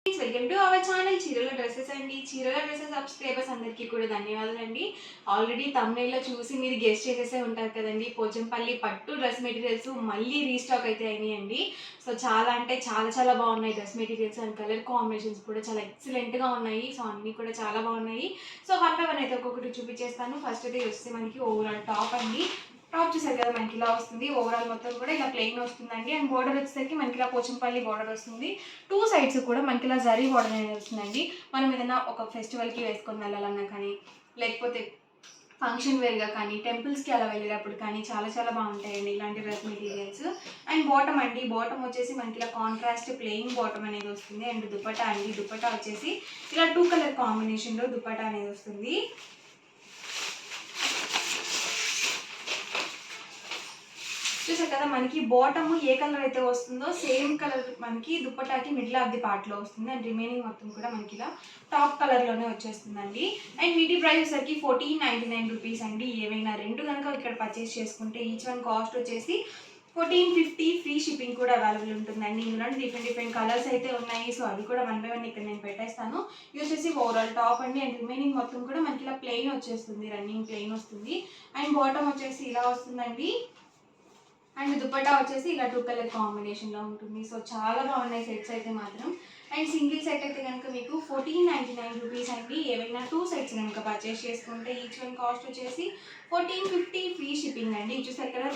Welcome to our channel చీరల dresses అండి. చీరల డ్రెస్సెస్ సబ్స్క్రైబర్స్ అందరికీ కూడా ధన్యవాదాలండి. ఆల్రెడీ థంబ్నెయిల్లో చూసి మీరు గెస్ట్ చేసేసే ఉంటారు కదండి. పోచంపల్లి పట్టు డ్రెస్ మెటీరియల్స్ మళ్ళీ రీస్టాక్ అయితే అయినాయండి. సో చాలా అంటే చాలా చాలా బాగున్నాయి dress materials and colour combinations కూడా చాలా ఎక్సలెంట్గా ఉన్నాయి. సో అన్నీ కూడా చాలా బాగున్నాయి. సో వన్ బై వన్ అయితే ఒక్కొక్కటి చూపించేస్తాను. ఫస్ట్ అయితే వస్తే మనకి ఓవరాల్ టాప్ అండి. టాప్ చూసారు కదా మనకి ఇలా వస్తుంది. ఓవరాల్ మొత్తం కూడా ఇలా ప్లెయిన్ వస్తుందండి. అండ్ బోర్డర్ వచ్చేసరికి మనకి ఇలా పోచంపల్లి బోర్డర్ వస్తుంది. టూ సైడ్స్ కూడా మనకి ఇలా జరీ బోర్డర్ అనేది వస్తుందండి. మనం ఏదైనా ఒక ఫెస్టివల్కి వేసుకొని వెళ్ళాలన్నా కానీ, లేకపోతే ఫంక్షన్ వేర్గా కానీ, టెంపుల్స్కి అలా వెళ్ళేటప్పుడు కానీ చాలా చాలా బాగుంటాయండి ఇలాంటి డ్రెస్ మెటీరియల్స్. అండ్ బాటమ్ అండి, బాటమ్ వచ్చేసి మనకి ఇలా కాంట్రాస్ట్ ప్లెయిన్ బాటమ్ అనేది వస్తుంది. అండ్ దుపట్టా అండి, దుపట్టా వచ్చేసి ఇలా 2 కలర్ కాంబినేషన్లో దుపట్టా అనేది వస్తుంది. చూసారు కదా మనకి బాటమ్ ఏ కలర్ అయితే వస్తుందో సేమ్ కలర్ మనకి దుప్పటాకి మిడిల్ ఆఫ్ ది పార్ట్లో వస్తుంది. అండ్ రిమైనింగ్ మొత్తం కూడా మనకి ఇలా టాప్ కలర్లోనే వచ్చేస్తుందండి. అండ్ వీటి ప్రైస్ వచ్చేసరికి 1499 రూపీస్ అండి. ఏవైనా రెండు కనుక ఇక్కడ పర్చేస్ చేసుకుంటే ఈచ్ వన్ కాస్ట్ వచ్చేసి 1450. ఫ్రీ షిప్పింగ్ కూడా అవైలబుల్ ఉంటుందండి. ఇందులో డిఫరెంట్ కలర్స్ అయితే ఉన్నాయి. సో అవి కూడా వన్ బై వన్ ఇక్కడ నేను పెట్టేస్తాను. ఇది వచ్చేసి ఓవరాల్ టాప్ అండి. అండ్ రిమైనింగ్ మొత్తం కూడా మనకి ఇలా ప్లెయిన్ వచ్చేస్తుంది, రన్నింగ్ ప్లెయిన్ వస్తుంది. అండ్ బాటమ్ వచ్చేసి ఇలా వస్తుందండి. అండ్ దుపట్టా వచ్చేసి ఇలా 2 కలర్ కాంబినేషన్లో ఉంటుంది. సో చాలా బాగున్నాయి సెట్స్ అయితే మాత్రం. అండ్ సింగిల్ సెట్ అయితే కనుక మీకు 1499 రూపీస్ అండి. ఏవైనా 2 సెట్స్ కనుక పర్చేస్ చేసుకుంటే ఈచ్ వన్ కాస్ట్ వచ్చేసి 1450. ఫ్రీ షిప్పింగ్ అండి. చూసారు కదా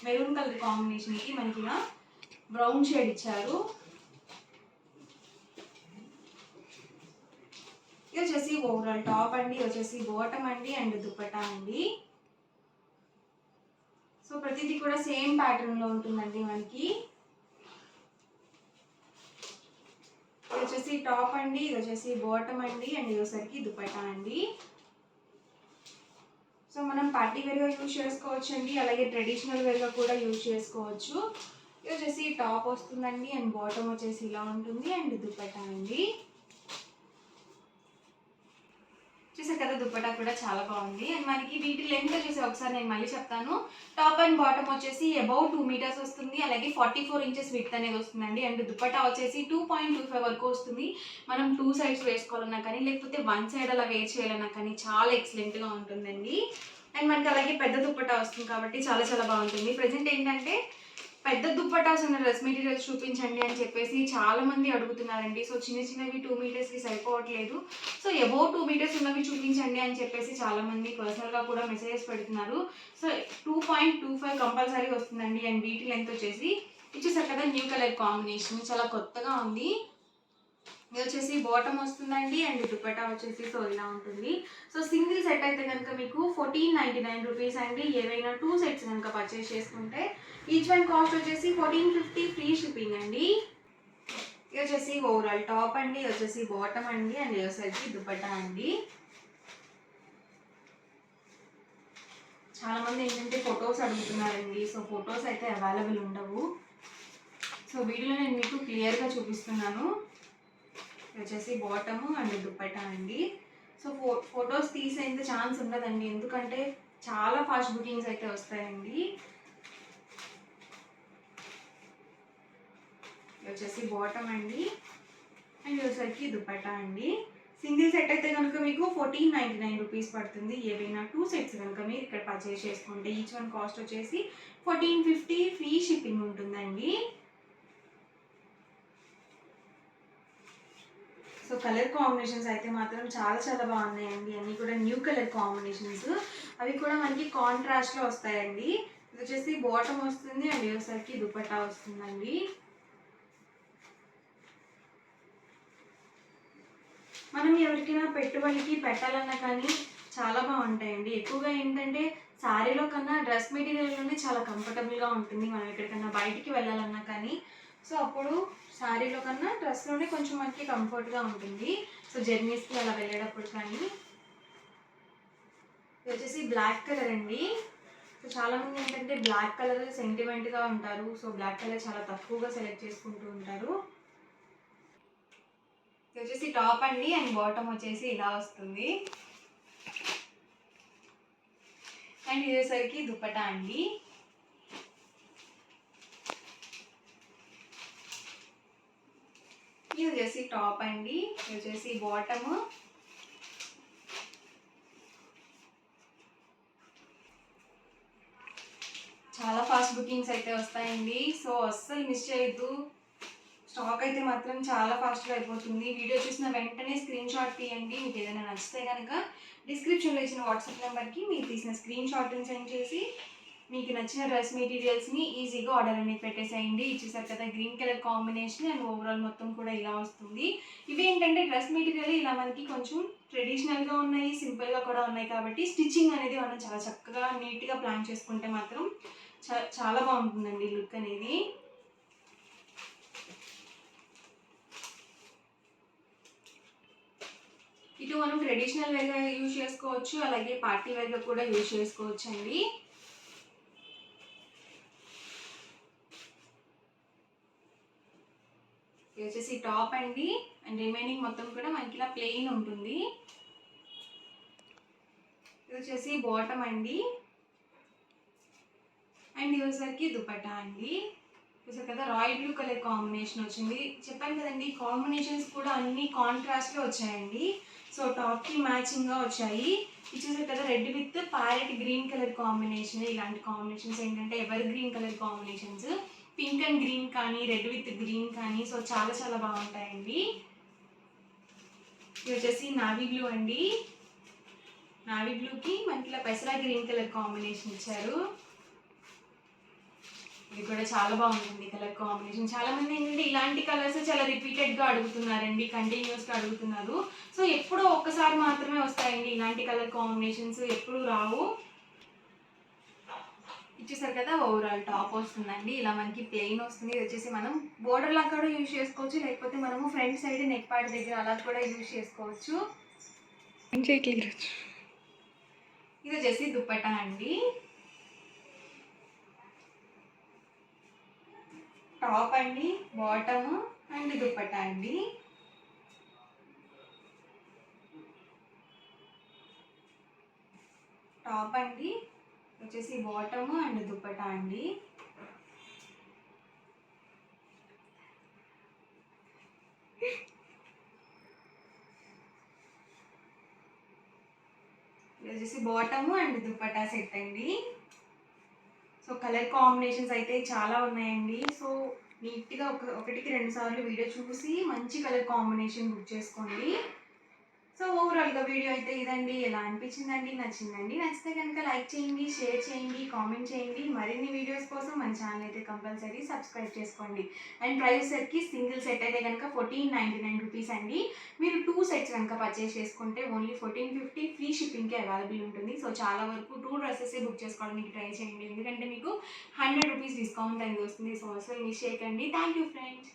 మెరూన్ కలర్ కాంబినేషన్కి మనకి ఇలా బ్రౌన్ షేడ్ ఇచ్చారు. ఇది వచ్చేసి ఓవరాల్ టాప్ అండి, వచ్చేసి బాటమ్ అండి, అండ్ దుపట్టా అండి. సో ప్రతిదీ కూడా సేమ్ ప్యాటర్న్లో ఉంటుందండి మనకి. ఇది వచ్చేసి టాప్ అండి, ఇది వచ్చేసి బాటమ్ అండి, అండ్ ఇది వచ్చేసరికి దుపట్టా అండి. సో మనం పార్టీ వేర్గా యూజ్ చేసుకోవచ్చు అండి, అలాగే ట్రెడిషనల్ వేర్గా కూడా యూజ్ చేసుకోవచ్చు. ఇది వచ్చేసి టాప్ వస్తుందండి, అండ్ బాటమ్ వచ్చేసి ఇలా ఉంటుంది, అండ్ దుపట్టా అండి. చూసారు కదా దుపట్టా కూడా చాలా బాగుంది. అండ్ మనకి వీటి లెంత్ చూసి ఒకసారి నేను మళ్ళీ చెప్తాను. టాప్ అండ్ బాటమ్ వచ్చేసి అబౌవ్ 2 మీటర్స్ వస్తుంది, అలాగే 44 ఇంచెస్ విడ్త్ అనేది వస్తుందండి. అండ్ దుపట్టా వచ్చేసి 2.25 వరకు వస్తుంది. మనం 2 సైడ్స్ వేసుకోవాలన్నా కానీ, లేకపోతే 1 సైడ్ అలా వేర్ చేయాలన్నా కానీ చాలా ఎక్సలెంట్గా ఉంటుందండి. అండ్ మనకి అలాగే పెద్ద దుపట్టా వస్తుంది కాబట్టి చాలా చాలా బాగుంటుంది. ప్రజెంట్ ఏంటంటే పెద్ద దుప్పటాస్ ఉన్న డ్రెస్ మెటీరియల్స్ చూపించండి అని చెప్పేసి చాలామంది అడుగుతున్నారండి. సో చిన్న చిన్నవి 2 మీటర్స్కి సరిపోవట్లేదు. సో అబౌవ్ 2 మీటర్స్ ఉన్నవి చూపించండి అని చెప్పేసి చాలామంది పర్సనల్గా కూడా మెసేజెస్ పెడుతున్నారు. సో 2.25 కంపల్సరీ వస్తుందండి. అండ్ వీటి లెంత్ వచ్చేసి ఇచ్చేసారు కదా న్యూ కలర్ కాంబినేషన్ చాలా కొత్తగా ఉంది. ఇది వచ్చేసి బాటమ్ వస్తుందండి, అండ్ దుపట్టా వచ్చేసి సో ఇలా ఉంటుంది. సో సింగిల్ సెట్ అయితే కనుక మీకు 1499 రూపీస్ అండి. ఏవైనా 2 సెట్స్ కనుక పర్చేస్ చేసుకుంటే ఈచ్ వన్ కాస్ట్ వచ్చేసి 1450. ఫ్రీ షిప్పింగ్ అండి. ఇది వచ్చేసి ఓవరాల్ టాప్ అండి, ఇది వచ్చేసి బాటమ్ అండి, అండ్ ఇది వచ్చేసి దుపట్టా అండి. చాలామంది ఏంటంటే ఫొటోస్ అడుగుతున్నారండి. సో ఫొటోస్ అయితే అవైలబుల్ ఉండవు. సో వీడియోలో నేను మీకు క్లియర్గా చూపిస్తున్నాను. వచ్చేసి బాటము అండ్ దుపట్టా అండి. సో ఫొటోస్ తీసేంత ఛాన్స్ ఉండదండి, ఎందుకంటే చాలా ఫాస్ట్ బుకింగ్స్ అయితే వస్తాయండి. వచ్చేసి బాటమ్ అండి, అండ్ వచ్చేసరికి దుపట్టా అండి. సింగిల్ సెట్ అయితే కనుక మీకు 1499 రూపీస్ పడుతుంది. ఏవైనా 2 సెట్స్ కనుక మీరు ఇక్కడ పర్చేస్ చేసుకుంటే ఈచ్ వన్ కాస్ట్ వచ్చేసి 1450. ఫ్రీ షిప్పింగ్ ఉంటుందండి. సో కలర్ కాంబినేషన్స్ అయితే మాత్రం చాలా చాలా బాగున్నాయండి. అన్నీ కూడా న్యూ కలర్ కాంబినేషన్స్, అవి కూడా మనకి కాంట్రాస్ట్లో వస్తాయండి. ఇది వచ్చేసి బాటమ్ వస్తుంది, అండ్ వచ్చేసరికి దుపట్టా వస్తుందండి. మనం ఎవరికైనా పెట్టుబడికి పెట్టాలన్నా కానీ చాలా బాగుంటాయండి. ఎక్కువగా ఏంటంటే శారీలో కన్నా డ్రెస్ మెటీరియల్లోనే చాలా కంఫర్టబుల్గా ఉంటుంది మనం ఎక్కడికన్నా బయటికి వెళ్ళాలన్నా కానీ. సో అప్పుడు శారీలో కన్నా డ్రెస్లోనే కొంచెం మనకి కంఫర్ట్గా ఉంటుంది. సో జర్నీస్కి అలా వెళ్ళేటప్పుడు కానీ. ఇది వచ్చేసి బ్లాక్ కలర్ అండి. సో చాలామంది ఏంటంటే బ్లాక్ కలర్ సెంటిమెంట్గా ఉంటారు. సో బ్లాక్ కలర్ చాలా తక్కువగా సెలెక్ట్ చేసుకుంటూ ఉంటారు. ఇది వచ్చేసి టాప్ అండి, అండ్ బాటమ్ వచ్చేసి ఇలా వస్తుంది. అండ్ ఇది వచ్చేసరికి దుపట్టా అండి. ఇది వచ్చేసి టాప్ అండి, ఇది వచ్చేసి బాటము. చాలా ఫాస్ట్ బుకింగ్స్ అయితే వస్తాయండి, సో అస్సలు మిస్ చేయొద్దు. స్టాక్ అయితే మాత్రం చాలా ఫాస్ట్గా అయిపోతుంది. వీడియో చూసిన వెంటనే స్క్రీన్ షాట్ తీయండి. మీకు ఏదైనా నచ్చితే కనుక డిస్క్రిప్షన్లో ఇచ్చిన వాట్సాప్ నెంబర్కి మీరు తీసిన స్క్రీన్ షాట్ని సెండ్ చేసి మీకు నచ్చిన డ్రెస్ మెటీరియల్స్ని ఈజీగా ఆర్డర్ అనేది పెట్టేసేయండి. ఇచ్చేసారు కదా green colour combination and overall మొత్తం కూడా ఇలా వస్తుంది. ఇవి ఏంటంటే డ్రెస్ మెటీరియల్ ఇలా మనకి కొంచెం ట్రెడిషనల్గా ఉన్నాయి, సింపుల్గా కూడా ఉన్నాయి కాబట్టి స్టిచ్చింగ్ అనేది మనం చాలా చక్కగా నీట్గా ప్లాన్ చేసుకుంటే మాత్రం చాలా బాగుంటుందండి లుక్ అనేది. ఇటు మనం ట్రెడిషనల్ వేర్గా యూజ్ చేసుకోవచ్చు, అలాగే పార్టీ వేర్గా కూడా యూజ్ చేసుకోవచ్చు అండి. ఇది వచ్చేసి టాప్ అండి, అండ్ రిమైనింగ్ మొత్తం కూడా మనకి ఇలా ప్లెయిన్ ఉంటుంది. ఇది వచ్చేసి బాటమ్ అండి, అండ్ ఇది వచ్చేసరికి దుపట్టా అండి. చూసారు కదా రాయల్ బ్లూ కలర్ కాంబినేషన్ వచ్చింది. చెప్పాను కదండి కాంబినేషన్స్ కూడా అన్ని కాంట్రాస్ట్లో వచ్చాయండి. సో టాప్కి మ్యాచింగ్గా వచ్చాయి. చూసారు కదా red with parrot green colour combination. ఇలాంటి కాంబినేషన్స్ ఏంటంటే ever green colour combinations, pink and green కానీ రెడ్ విత్ గ్రీన్ కానీ సో చాలా చాలా బాగుంటాయండి. ఇది వచ్చేసి నావీ బ్లూ అండి, నావీ బ్లూకి మనకి ఇలా పెసరా గ్రీన్ కలర్ కాంబినేషన్ ఇచ్చారు. ఇది కూడా చాలా బాగుంటుంది కలర్ కాంబినేషన్. చాలా మంది ఏంటంటే ఇలాంటి కలర్స్ చాలా రిపీటెడ్గా అడుగుతున్నారండి, కంటిన్యూస్గా అడుగుతున్నారు. సో ఎప్పుడో ఒక్కసారి మాత్రమే వస్తాయండి ఇలాంటి కలర్ కాంబినేషన్స్, ఎప్పుడు రావు. ఇచ్చేసారు కదా ఓవరాల్ టాప్ వస్తుందండి, ఇలా మనకి ప్లెయిన్ వస్తుంది. ఇది వచ్చేసి మనం బోర్డర్ లాగా కూడా యూజ్ చేసుకోవచ్చు, లేకపోతే మనము ఫ్రంట్ సైడ్ నెక్ పార్ట్ దగ్గర అలా కూడా యూజ్ చేసుకోవచ్చు. ఇది వచ్చేసి దుపట్టా అండి, టాప్ అండి, బాటమ్ అండ్ దుపట్టా అండి. టాప్ అండి, వచ్చేసి బాటమ్ అండ్ దుపట్టా అండి. ఇది వచ్చేసి బాటమ్ అండ్ దుపట్టా సెట్ అండి. సో కలర్ కాంబినేషన్స్ అయితే చాలా ఉన్నాయండి. సో నీట్గా ఒకటికి 2 సార్లు వీడియో చూసి మంచి కలర్ కాంబినేషన్ బుక్ చేసుకోండి. సో ఓవరాల్గా వీడియో అయితే ఇదండి. ఎలా అనిపించిందండి? నచ్చిందండి? నచ్చితే కనుక లైక్ చేయండి, షేర్ చేయండి, కామెంట్ చేయండి. మరిన్ని వీడియోస్ కోసం మన ఛానల్ అయితే కంపల్సరీ సబ్స్క్రైబ్ చేసుకోండి. అండ్ ప్రైస్ సెట్కి సింగిల్ సెట్ అయితే కనుక 1499 రూపీస్ అండి. మీరు 2 సెట్స్ కనుక పర్చేస్ చేసుకుంటే ఓన్లీ 1450 ఫ్రీ షిప్పింగ్కి అవైలబుల్ ఉంటుంది. సో చాలా వరకు 2 డ్రెస్సెస్ బుక్ చేసుకోవడానికి ట్రై చేయండి, ఎందుకంటే మీకు 100 రూపీస్ డిస్కౌంట్ అనేది వస్తుంది. సో అసలు మిస్ చేయకండి. Thank you friends.